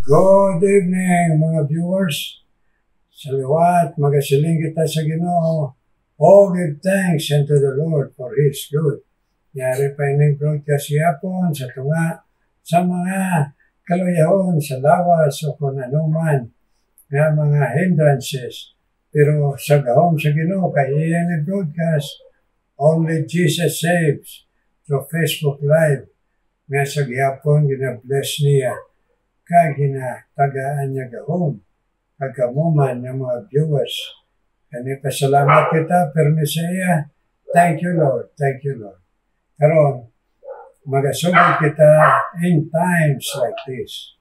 Good evening mga viewers. Sa liwat, magasiling kita sa Ginoo. Oh, give thanks unto the Lord for His good. Yari pa ining broadcast yapon sa tunga sa mga kaluyahon sa lawas o kung anuman nga mga hindrances. Pero sa gahom sa Ginoo, kaya iyan broadcast, Only Jesus Saves through Facebook Live. Nga sa gyapon, gina-bless niya. Kaya ginatagaan niya gahom. Kagamuman ng mga viewers. Kani pasalamat kita, permisaya. Thank you, Lord. Thank you, Lord. Karon, magasugod kita in times like this.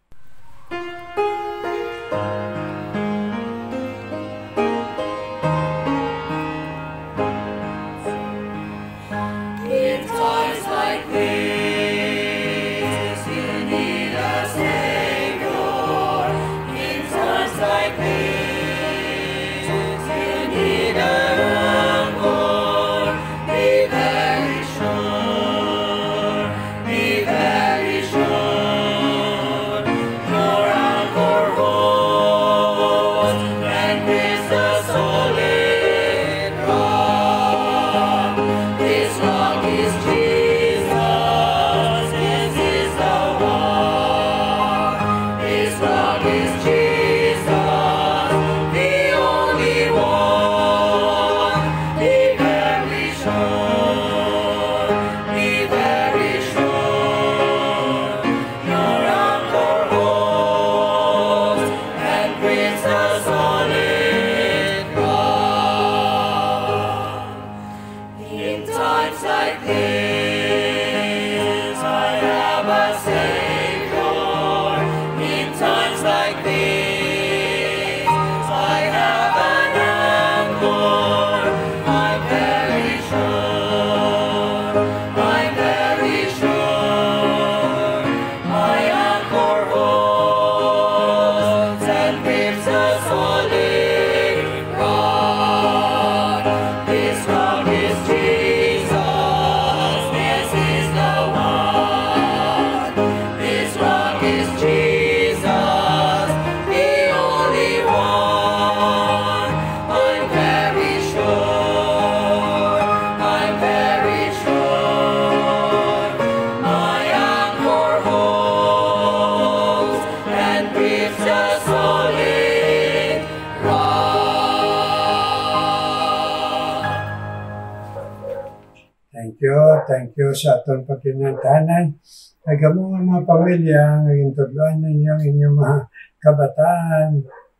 Thank you sa atong pagkinantanan. Nagamo nga mga pamilya, naging tudloan ninyo ang inyong mga kabataan,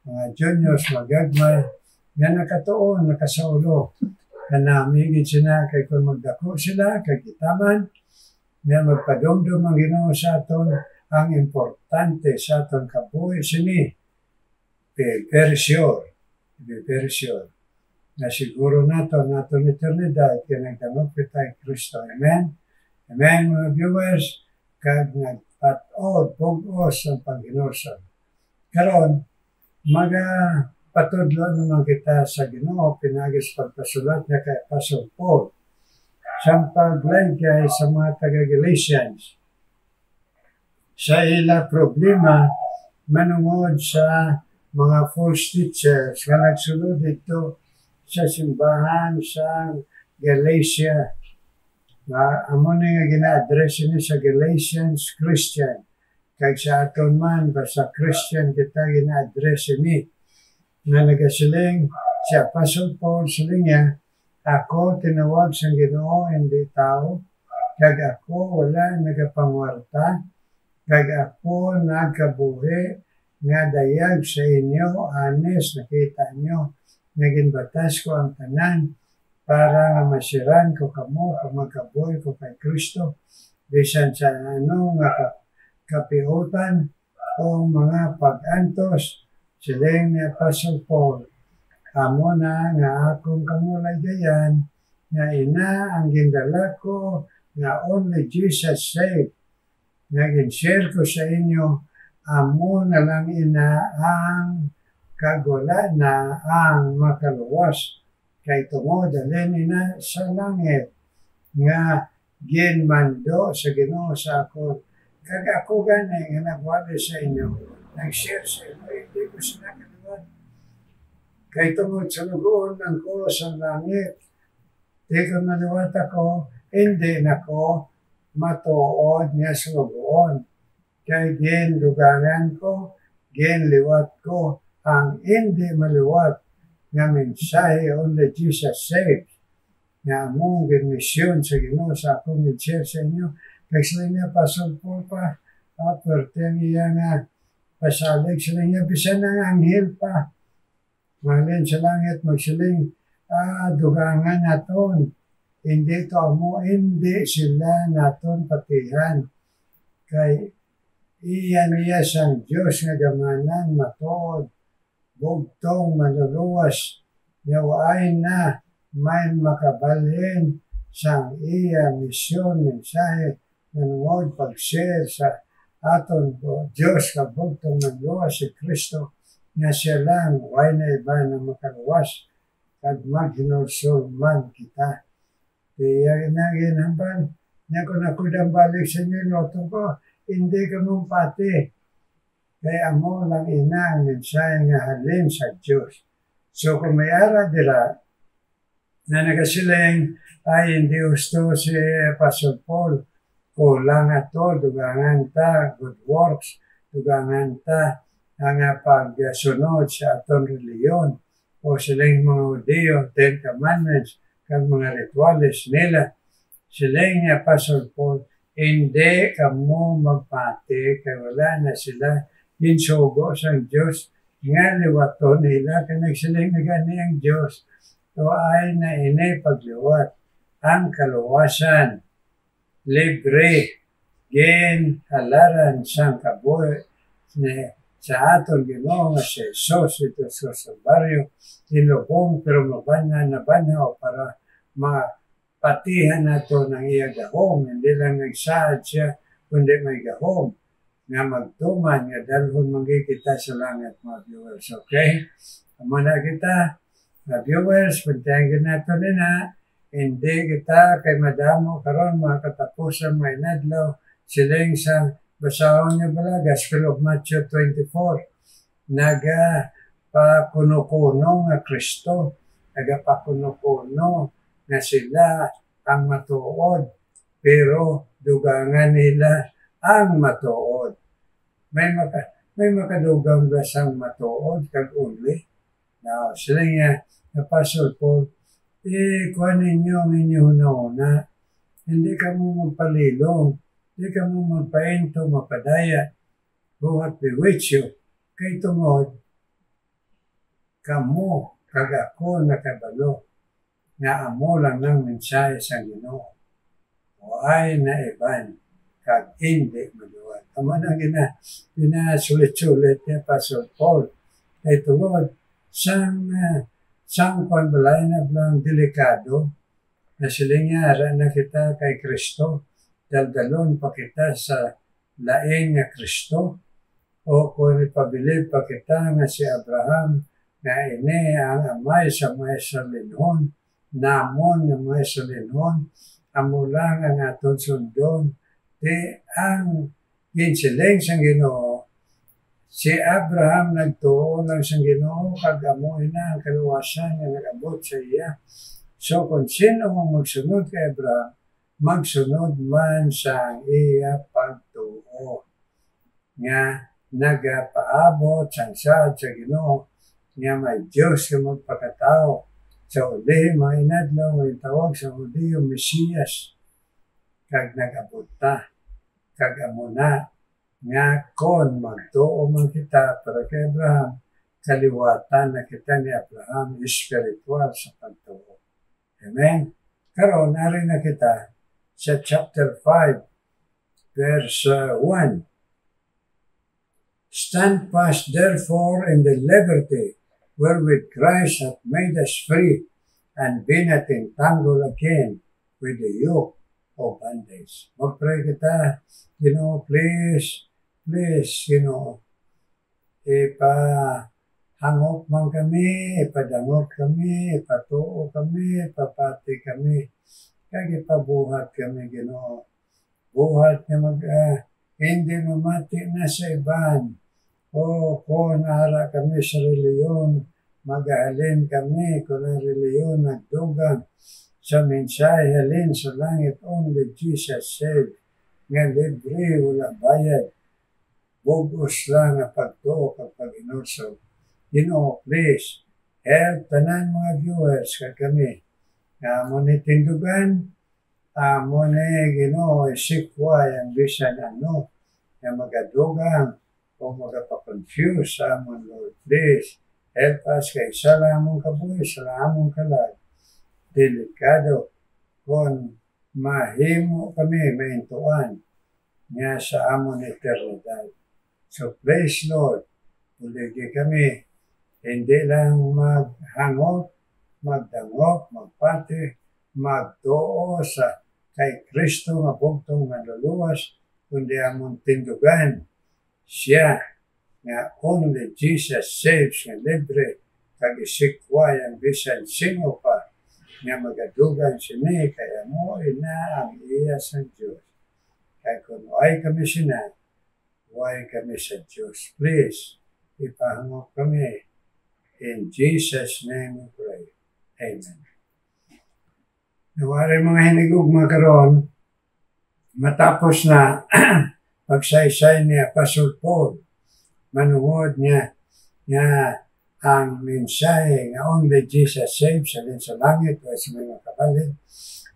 mga juniors, mga gagmay, nga nakatuon, nakasaulo. Kanamigid sila, kay kung magdako sila, kay kitaman, nga magpadumdum ang Ginoo sa aton, ang importante sa aton kabuhi sini. Be very sure. Na siguro nato eternidad kaya nagdamag kita kay Kristo. Amen? Amen, mga viewers. Kag nagpatod, pugos ang Panginoon. Karon, patudlo naman kita sa Ginoo, pinagis pagpasulat niya kay Apostle Paul. Siyang paglagay sa mga taga-Galatians. Sa ila problema, manungod sa mga false teachers nga nagsulod dito sa simbahan sa Galatia. Amo na nga gina-address niya sa Galatians Christian. Kaya sa aton man, basta Christian kita gina-address niya. Na nagasiling si Apostle Paul siling niya, ako tinawag sa Ginoo, hindi tao. Kag ako wala nagapangwarta. Kag ako nagkabuhi nga dayag sa inyo, honest, nakita nyo. Naging batas ko ang tanan para nga masiran ko kamo kung magkabuhi ko kay Kristo bisan sa ano nga kapiutan o mga pag-antos siling ni Apostle Paul. Amo na nga akong kamulay gayan nga ina ang gindala ko nga only Jesus saved. Naging-share ko sa inyo, amo na lang ina ang kagula na ang makaluwas kay tungod dalhin ina sa langit nga ginmando sa Ginoo sa ako kag ako gani nga nagwali sa inyo nag-share sa inyo, hindi ko sila kaliwat. Kay tungod sa lugoon ng ko sa langit, di ko naliwat ako, hindi na ko matuod niya sa lugoon. Kay gindugangan ko, ginliwat ko, ang hindi maliwat nga mensahe only Jesus saves. Nga among ginmisyon sa Ginoo sa akong i-share sa inyo. Kay sila niya pasulpo pa, perteng iya nga pasalig sila niya, bisan ng anghel pa. Mahalin sa langit, magsiling, dugangan naton. Hindi to amo, hindi sila naton patihan. Kay iya sang Diyos nga gamanan matod, bugtong maluluwas, yawaay na may makabalhin sang iya misyon, mensahe, nanungod pag-share sa aton po Diyos kabugtong maluluwas si Kristo nga siya lang, way na iba na makaluwas, kag maghinulsol man kita. Kaya ginambal, niya ko nakudang balik sa inyo, noto ko, hindi ka mong pati. Kaya mo lang ina ang mensahe nga halin sa Diyos. So kung may ara dira, na nagasiling ay hindi gusto si Pastor Paul, kulang ato, dugangan ta, good works, dugangan ta, ang pagsunod sa aton reliyon, o silang mga Hudiyo, Ten Commandments, kag mga rituales nila, silang niya Pastor Paul, hindi kamo magpati, kaya wala na sila insugo sa Diyos, nga liwato nila, kaya nagsiling na gani ang Diyos, so ay na ini pagliwat, ang kaluwasan, libre, gen, halaran, sang kabuhi, sa aton Ginoo nga si Jesus ito sa baryo, inubong pero mabana na banaw para mapatihan nato ng iya gahom, hindi lang nagsaad siya, kundi may gahom, nga magtuman, nga dalhon magkikita sa langit, mga viewers, okay? Amana kita, mga viewers, pagtayagin nato nina, hindi kita kay madamo karon mga katapusan may nadlaw, siling sa basahon niya pala, Gospel of Matthew 24, nagapakuno-kuno nga Kristo, nagapakuno-kuno nga sila ang matuod, pero dugangan nila ang matuod. May makadugang basang matuod, kag uli. Now, sila nga, Apostle Paul, kuha ninyo ang inyong una, hindi ka mo magpalilong, hindi ka mo magpaento, mapadaya, buhat bewitch kay tungod, kamo, kag ako nakabalo, nga amo lang ng mensahe sa Ginoo. O ay na iban, kag hindi maluwat. Amo na ginasulit-sulit niya Pastor Paul, kay tungod, sang balay na blang delikado, na silingara na kita kay Kristo, daldalon pa kita sa laing nga Kristo, o kung ipabilib pa kita nga si Abraham, nga ini ang amay sa may salinhon, namon nga may salinhon, amulang ang aton sundon, di ang ginsiling sang Ginoo, si Abraham nagtuo lang sang Ginoo, kag amoy na ang kaluwasan nga nag-abot sa iya. So kung sino ang magsunod kay Abraham, magsunod man sa iya pagtuo. Nga nagapaabot sang saad sa Ginoo, nga may Diyos nga magpakatao. Sa uli, mga inadlaw, may tawag sa Hudiyo, Mesiyas. Kag nag-abot ta, kag amuna, nga kon magtuo man kita para kay Abraham, kaliwatan na kita ni Abraham, spiritual sa pagtuo. Amen? Karon narin na kita sa chapter 5, verse 1. Stand fast therefore in the liberty wherewith Christ hath made us free, and be not entangled again with the yoke of bondage. Mag-pray kita, please, ipahangop man kami, ipadangot kami, ipatuo kami, ipapati kami, kag ipabuhat kami, Ginoo. Buhat na hindi mamati na sa iban, O kung nara kami sa reliyon, magahalin kami kung ang reliyon nagdugang sa mensahe halin sa langit only Jesus saved, nga libre wala bayad, bugos lang ang pagtuo kapag inusog. Please, help tanan mga viewers kami. Nga mo ni tindugan, mo ni Ginoo isikway ang bisan ano, nga magadugang o magapakonfuse sa amon Lord. Please, help us kay sa lamong kabuhi, sa lamong kalag. Delikado kung mahimo kami maintuan nga sa amon eternidad. So praise Lord, puligi kami, hindi lang maghangot, magdangop, magpati, magtuo sa kay Kristo nga bugtong manluluwas, kundi amon tindugan siya nga only Jesus saves nga libre kag isikway ang bisan sino pa nga magadugan sini kaya mo ina ang iya sa Diyos. Kaya kung why kami sina, why kami sa Diyos. Please, ipahangok kami. In Jesus' name we pray. Amen. Nawari mga hinigugma karon, matapos na pagsaysay ni Apostle Paul, manuhod niya nga ang mensahe nga only Jesus saves alin sa langit o sa mga kabalin,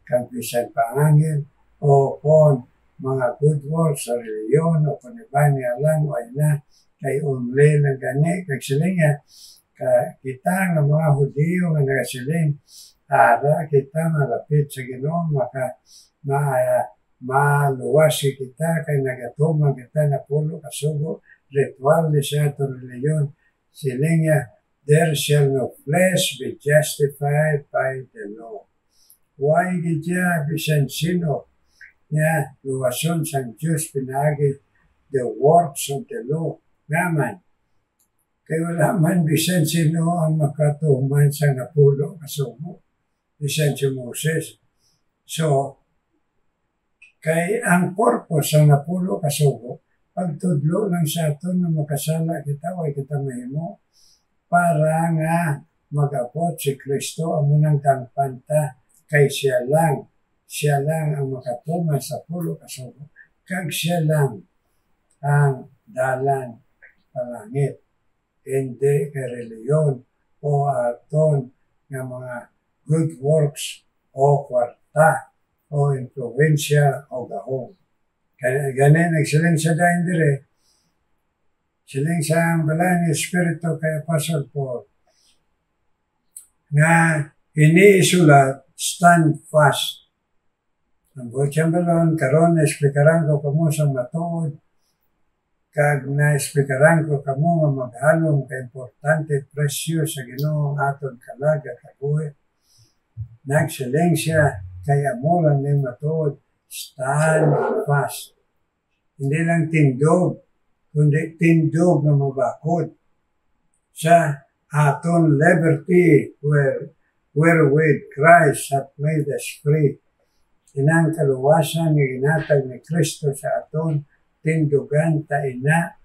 kang bisan paangin, o kung mga good works sa reliyon o kung iba niya lang o ay na, kay only lang gani, kag siling nga, kita nga mga Hudiyo nga nagasiling, ara kita malapit sa Ginoo maka maluwas kita kay nagatuman kita na pulo kasugo ritual ni sa atong reliyon. Siling nga, there shall no flesh be justified by the law. Why gidya bisan sino nga luwason sang Diyos pinagi the works of the law naman. Kaya wala man bisan sino ang makatuman sa napulo kasugo. Bisan si Moses. So, kay ang purpose sa napulo kasugo, pagtudlo lang sa aton na makasala kita o kita mahimo para nga mag-abot si Kristo ang munang tangpanta kay siya lang ang makatuman sa pulo kasugo kag siya lang ang dalan palangit, hindi kay reliyon o aton nga mga good works o kwarta o influensya o gahong. Kaya ganin nagsiling sa dahin dire, siling sa ang balay ni Espiritu kay Apostle Paul, nga iniisulat, stand fast. Ang buhay balon, karon na-esplikaran ko kamo sa matuod, kag na-esplikaran ko kamo nga maghalong ka importante presyo sa Ginoo aton kalaga kabuhi. Nagsiling siya, kaya mo lang na matuod, stand fast. Hindi lang tindog, kundi tindog na mabakod sa aton liberty wherewith Christ hath made us free. Inang kaluwasan nga ginatag ni Kristo sa aton, tindugan ta ina,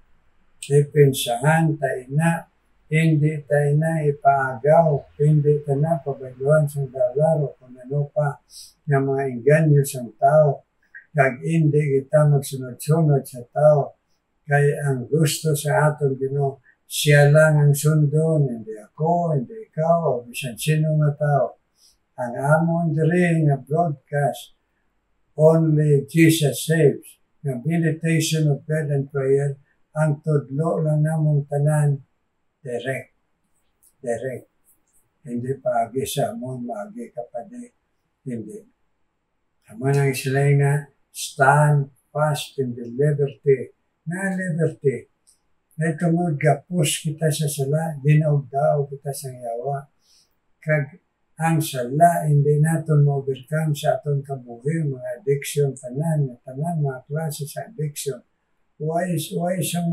ipinsahan ta ina, hindi tayo na ipaagaw, hindi tayo na pabayuan sa dalaro kung ano pa ng mga inganyo sa tao. Kag hindi kita magsunod-sunod sa tao. Kaya ang gusto sa aton Ginoo, siya lang ang sundon, hindi ako, hindi ikaw, o bisan sino nga tao. Ang amon diri nga broadcast, only Jesus saves. Ng meditation of prayer and prayer, ang tudlo lang namong tanan, direct. Hindi paagi sa amon, maagi kapadi. Hindi. Amon ang sila nga, stand fast in the liberty. Na liberty. Na tungod gapos kita sa sala, dinaog-daog kita sa yawa. Kag ang sala, hindi natin ma-overcome sa aton kabuhi, mga addiction, tanan, mga klase sa addiction. Why sa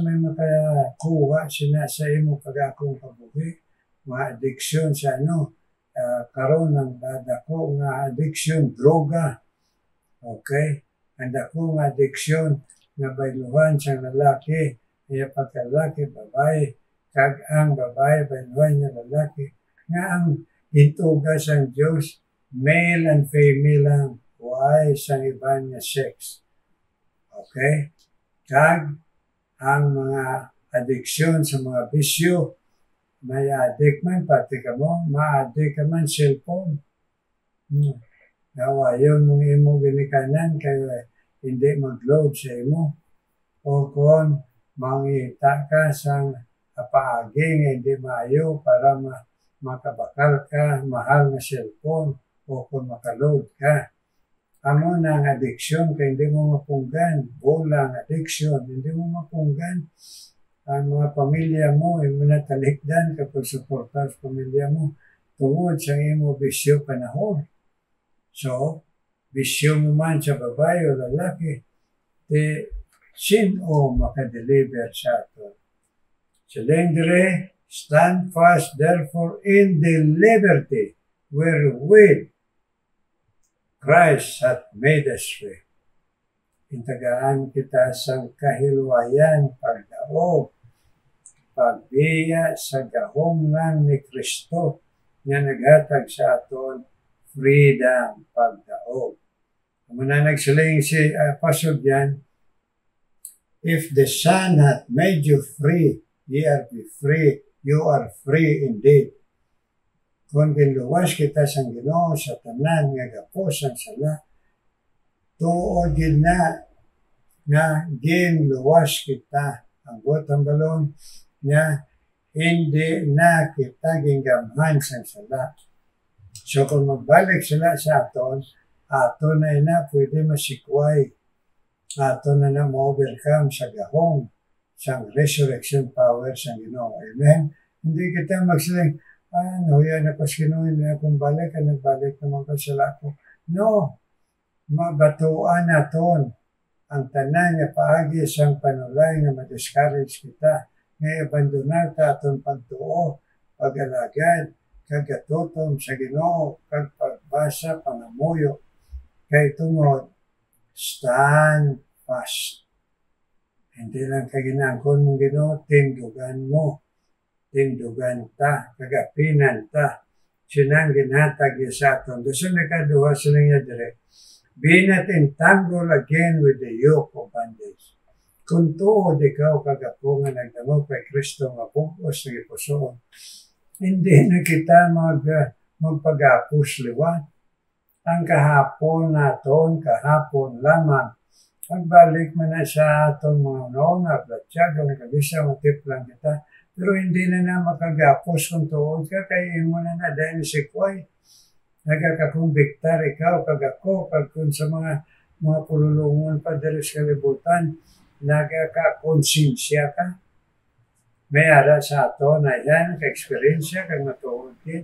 may makakuha sa imo pag-akong kabuhi, mga addiction sa karon ng dako nga addiction, droga. Okay? Ang dako nga addiction nga bayluhan sa lalaki, iya pagkalaki, babae, kag ang babae, banuay nga lalaki, nga ang itugas ang Diyos, male and female lang, why sang iba nga sex. Okay? Kag ang mga addiction sa mga bisyo, may addict man, pati ka mo, ma-addict ka man, cellphone. Nawa, yun mong imo ginikanan, kaya hindi mag-load sa imo. O kung mangita ka sa paagi nga hindi maayo para makabakal ka, mahal na cellphone, o kung makaload ka. Amo na ang addiction, kaya hindi mo mapunggan. Bulang addiction, hindi mo mapunggan. Ang mga pamilya mo, imo na talikdan kapag suportar sa pamilya mo, tungod sa imo bisyo panahon. So, bisyo mo man sa babae o lalaki, sino makadeliver sa ato. Silindre, stand fast therefore in the liberty wherewith Christ hath made us free. Intagaan kita sa kahilwayan, pagdaog, pagbiya sa gahom lang ni Kristo nga naghatag sa aton freedom, pagdaog. Muna nagsiling si Apostle John, if the Son hath made you free, ye are free, you are free indeed. Kung ginluwas kita sa Ginoo sa tanan nga gapos ang sala, tuod gid na nga ginluwas kita ang butang balon nga hindi na kita gingamhan sa sala. So kung magbalik sila sa aton na pwede masikway, aton na ma-overcome sa gahong sa resurrection power sa Ginoo. Amen? Hindi kita magsiling, yan ako sa Ginoo, hindi akong balik, nagbalik naman ko sa lako. No, mabatuan naton ang tanan nga paagi sang panulay nga ma-discourage kita, nga abandonar ta aton pagtuo, pag-alagad, kagatutom sa Ginoo, kag pagbasa, pangamuyo, kay tungod, stand fast. Hindi lang kaginangkon mong Ginoo, tindugan mo. Tindugan ta, kagapinan ta. Sinang ginhatag sa aton. Gusto na kaduha sa niya dire. Be not entangled again with the yoke of bondage. Kung tuod ikaw kagapo nga nagdamo kay Kristo nga bugos ng ipusoon, hindi na kita magpagapos liwat. Ang kahapon naton, kahapon lamang, pagbalik man na sa atong mga noon, naglatsag, ang kabisa, matiplang kita, pero hindi na makagapos kung tuod ka, kaya mo na dahil si Kway. Nagkakakumbiktar ikaw, kagako, kag kung sa mga pululungon pa dahil sa kalibutan, nagkakakonsensya ka. May ara sa ato na yan, ka-experiensya, kag matuod din.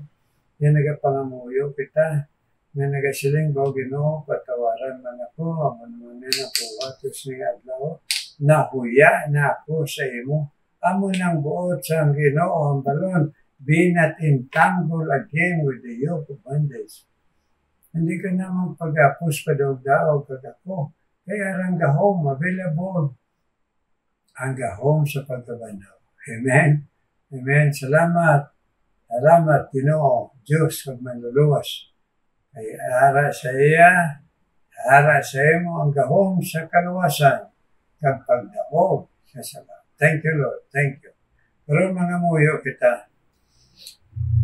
Yan nagapangamuyo kita, na nagasiling ba Ginoo, patawaran man ako, amo naman na nakuha, tos ni adlaw, nahuya na ako sa imo. Amo nang buot sa Ginoo ang balon, be not entangled again with the yoke of bondage. Hindi ka na magpag-apos pa daw kag ako. Kaya ang gahom, available. Ang gahom sa pagkabanaw. Amen? Amen. Salamat. Salamat, Ginoo, Diyos, kag manluluwas. Ay ara sa iya, ara sa imo ang gahom sa kaluwasan, kag pagdaog sa salamat. Thank you, Lord. Thank you. Pero mga muyo kita,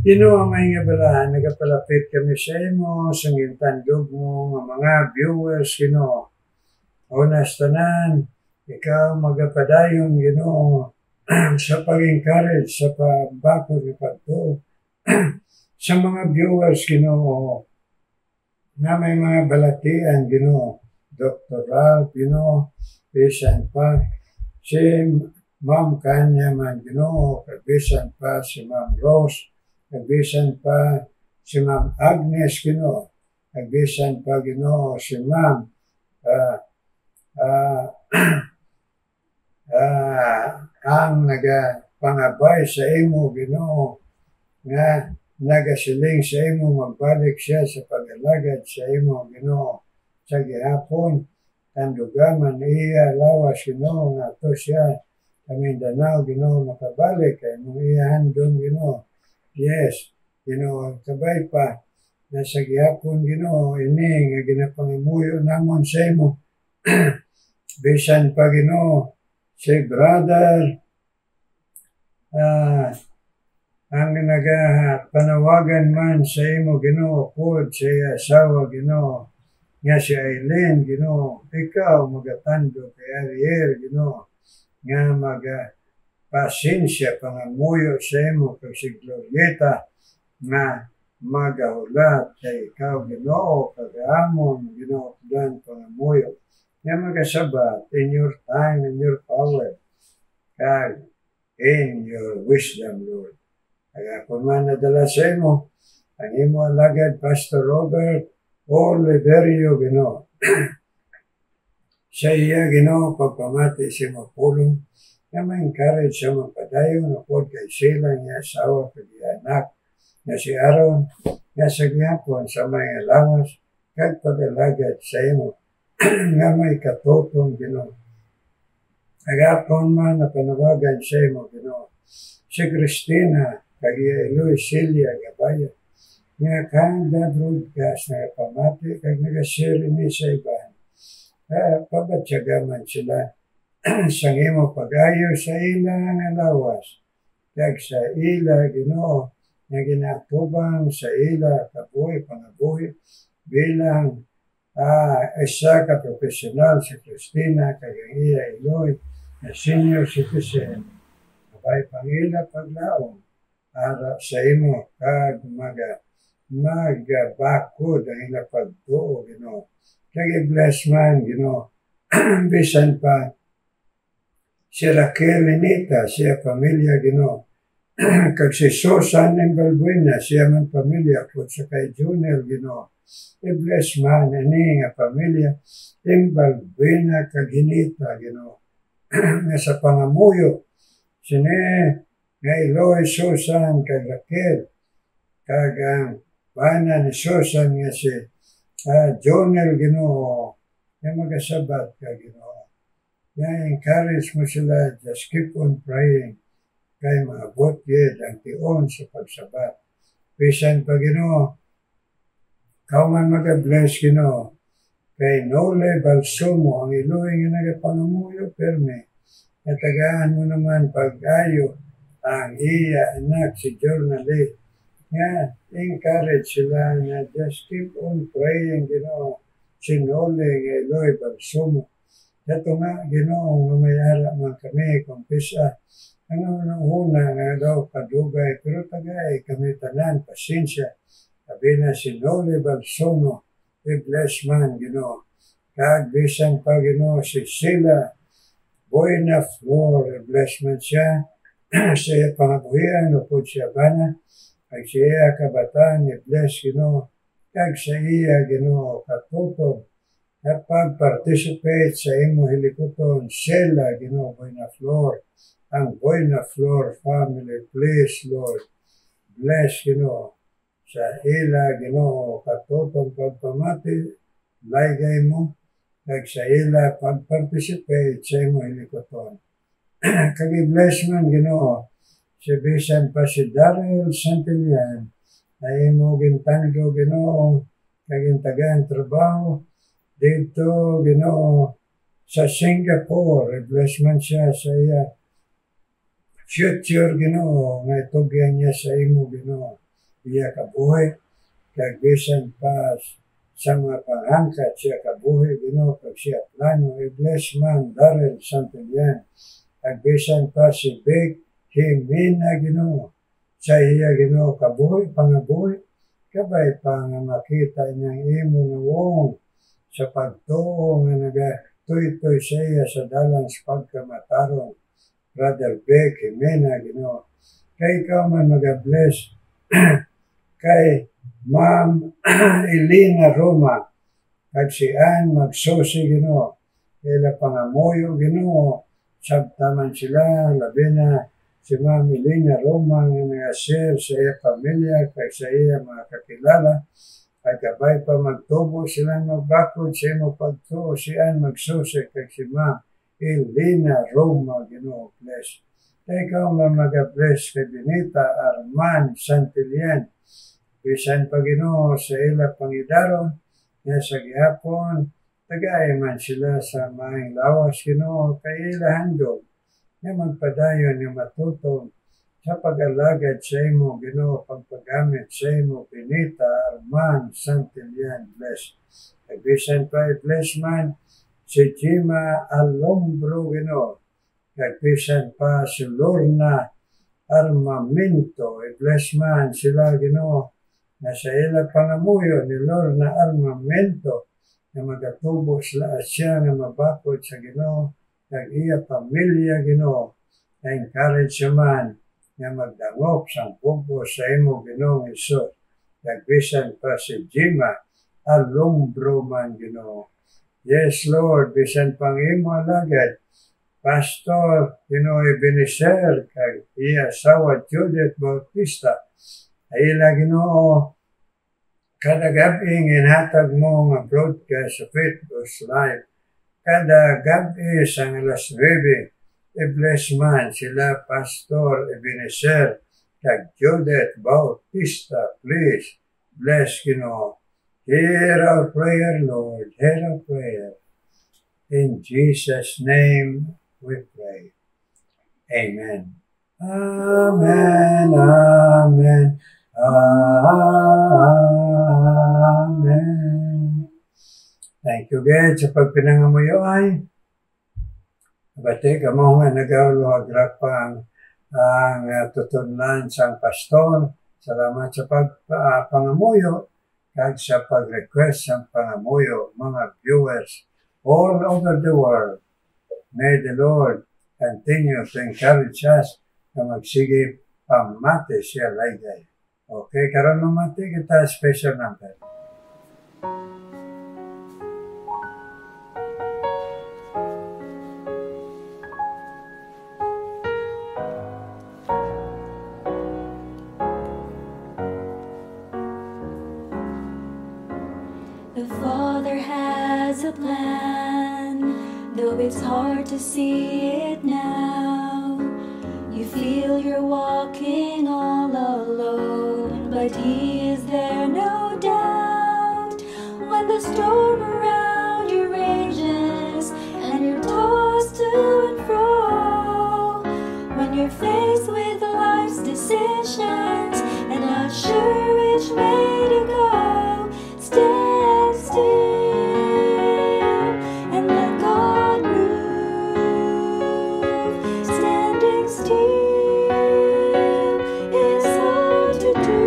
Ginoo may nga balahan, nagapalapit kami sa imo, sa ngintandog mo, mga viewers, Ginoo. Unas tanan, ikaw magapadayon, Ginoo, sa pag-encourage, sa pagbako ni Pagto, sa mga viewers, Ginoo, na may mga balatian, Ginoo, Dr. Ralph, Ginoo, bisan pa, si Ma'am Kanya man, Ginoo, bisan pa si Ma'am Rose, bisan pa si Ma'am Agnes, Ginoo, bisan pa, Ginoo, si Ma'am ang nagapangabay sa imo, Ginoo, nga nagasiling sa imo, magbalik siya sa pag-alagad sa imo, Ginoo, sa gihapon, tandugaman iya lawas, Ginoo, nga to siya Mindanao, Ginoo, makabalik, kay mong iyahan doon, Ginoo. Yes, Ginoo, kabay pa, nasa gihapon, Ginoo, ini, nga ginapangamuyo namon sa imo. Bisan pa, Ginoo, si brother, ang nagapanawagan man sa imo, Ginoo, pod sa asawa, Ginoo, nga si Aileen, Ginoo, ikaw magatando kay Ariel, Ginoo, nga magapasensya pangamuyo sa imo kay si Glorieta nga magahulat kay ikaw, Ginoo, kagaamon, Ginoo, dan pangamuyo nga magasabat in your time, in your power, kag in your wisdom, Lord. Kaya kung man nadala sa imo, ang imo alagad, Pastor Robert Oliverio, Ginoo. Sa iya, Ginoo, pagpamati sa imo pulong, nga ma-encourage sa mga padayon, upod kay sila nga asawa, kay anak, nga si Aaron, nga sa gihapon sa mga lawas, kag pag-alagad sa imo, nga may katutong, Ginoo. Agapon man na panawagan sa imo, Ginoo. Si Christina, kag Eloy Celia Gabaya, nga kada broadcast na pamati, kag nag-share ni sa iban. Pabatyaga man sila sa imo pag-ayo sa ila nga lawas, kag sa ila, Ginoo, nga ginatubang sa ila kabuhi, pangabuhi, bilang isa ka profesional si Christina, kag ang iya Eloy, na senior citizen, kabay pangila paglaong, ara sa imo, kag magabakod ang ila pagtuo, Ginoo. Kag i-bless man, Ginoo, bisan pa si Raquel Lenita, siya pamilya, Ginoo. Kag si Susan Balbuena, siya man pamilya, kung sa kay Junior, Ginoo. I-bless man, ini nga pamilya, Balbuena kag Hinita, Ginoo. Nga sa pangamuyo, sine, nga Eloy, Susan, kag Raquel, kag ang bana ni Susan nga si Jonel, Ginoo, nga magasabat ka, Ginoo. Nga encourage mo sila, just keep on praying, kay maabot yun ang tion sa pagsabat. Bisan pa, Ginoo, kauman mag-bless, Ginoo, kay Nole Balsumo, ang Eloy nga nagapangamuyo, perme, natagaan mo naman pag-ayo ang iya anak si Jornale, nga encourage sila na just keep on praying, Ginoo, si Nole nga Eloy Balsumo. Dato nga, Ginoo, mamayara man kami, kumpisa, ano una nga daw kadugay, pero tagay kami tanan, pasensya, sabi na si Nole Balsumo, i-bless man, Ginoo. Kag bisan pa, Ginoo, si Sheila Buena Flor, i-bless man siya, siya pangabuhian, upod siya bana, kag siya kabataan, i-bless, Ginoo. Kag sa iya, Ginoo, katutob, na pag-participate sa imo hilikuton, Sheila, Ginoo, Buena Flor, ang Buena Flor family, please, Lord, bless, Ginoo. Sa ila, Ginoo, katutong pagpamati, laygay mo, kag sa ila pag-participate sa imo hilikoton. Kag i-bless man, Ginoo, si bisan pa si Daryl Santillan, na imo gintangdo, Ginoo, kag intagaan trabaho, dito, Ginoo, sa Singapore, i-bless man siya sa iya future, Ginoo, nga itugyan niya sa imo, Ginoo. Iya kabuhi, kag bisan pa sa mga pangangkat siya kabuhi, Ginoo, kag siya plano, i-bless man, Daryl Santillan, kag bisan pa si Big Himina, Ginoo, sa iya, Ginoo, kabuhi, pangabuhi, kabay pa nga makita niyang imo nga wong sa pagtuo nga nagatuy-tuy sa iya sa dalang sa pagkamatarong, Brother Big Himina, Ginoo. Kay ikaw man mag-bless, kay Ma'am Elena Roma, kag si Ann magsusi, Ginoo, kaya pangamuyo, Ginoo, sabtaman sila, labi na si Ma'am Elena Roma nga nag-share sa iya pamilya, kag sa iya mga kakilala, kag kabay pa magtubo sila magbakod sa imo pagtuo, si Ann magsusi, kag si Ma'am Elena Roma, Ginoo, bless. Ikaw nga mag-bless kay Benita Arman Santillan. Bisan pa Ginoo sa ila pangidaron, nga sa gihapon, tagay man sila sa maing lawas Ginoo kay ila handog, nga magpadayon nga matutong sa pag-alagad sa imo Ginoo, pagpagamit sa imo Benita Arman Santillan, bless. Bisan pa bless man si Jima Alombro Ginoo, kagpisan pa si Lorna Armamento, i-bless man sila Ginoo, na sa ila pangamuyo ni Lorna Armamento, na magatubo sila at siya na mabakod sa Ginoo, kag iya pamilya Ginoo, na encourage man, na magdangop sang pugo sa imo Ginoo Hesus, kagpisan pa si Jima Alombro man Ginoo. Yes Lord, bisan pang imo alagad, Pastor Ebenezer, kag iya asawa Judith Bautista, ay ila Ginoo, kada gabi inhatag mo nga broadcast sa Faithful's Life, kada gabi sa alas 9, i-bless man sila Pastor Ebenezer, kag Judith Bautista, please, bless Ginoo. Hear our prayer, Lord, hear our prayer. In Jesus' name, we pray. Amen. Amen. Amen. Amen. Thank you, God, sa pagpinangamuyo ay. Bati ka mo nga nagawluhag rapang ang tutunlan sa pastor. Salamat sa pagpangamuyo kag sa pag-request sa pangamuyo, mga viewers all over the world. May the Lord continue to encourage us na magsige pamati siya laygay. Okay, karon mamati kita special number. The Father has a plan, though it's hard to see it now. You feel you're walking all alone, but He is there, no doubt. When the storm around you rages, and you're tossed to and fro, when you're faced with life's decisions, and not sure which way to go, stand still and let God move. Standing still is hard to do.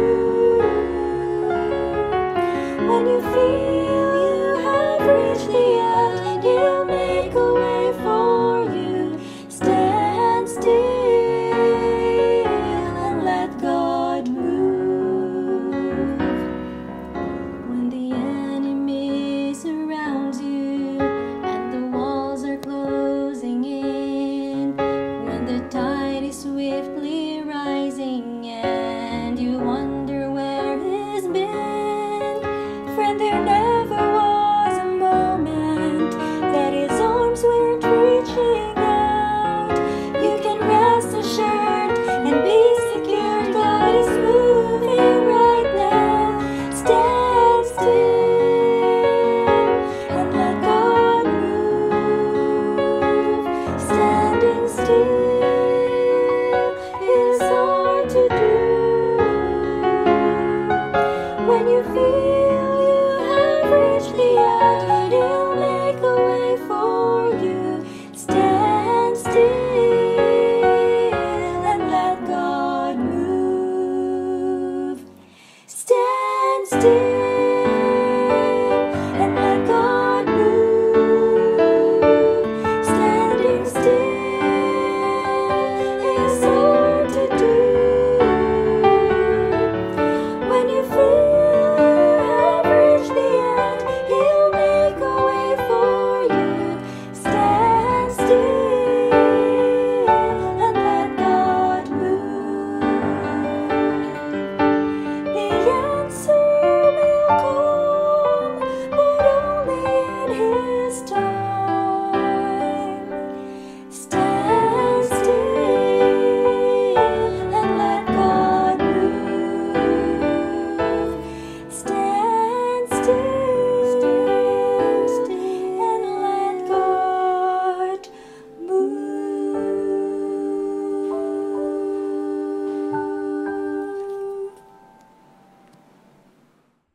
When you feel you have reached the end, He'll make a way for you. Stand still and let God move. When the enemy surrounds you and the walls are closing in, when the tide is swiftly rising and you wonder where He's been, friend, there never was a moment that His arms weren't reaching out. You can rest assured and be secure, God is moving right now. Stand still and let God move. Standing still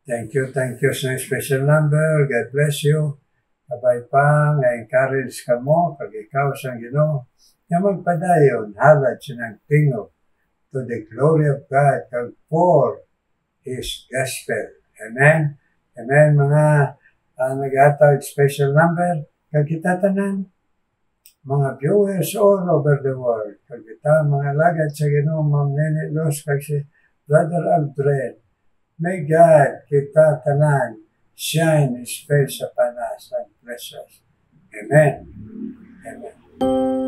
Thank you sa special number. God bless you. Kabay pa, na-encourage ka mo, pag ikaw sang Ginoo, na magpadayon, halad sinang tingog to the glory of God, kag for His gospel. Amen? Amen, mga nag-atawid special number, kag kita tanan, mga viewers all over the world, kag kita, mga lagad sa Ginoo, Ma'am Nene Los, kag si Brother Aldred, may God, kita tanan, shine His face upon us and bless us. Amen. Amen.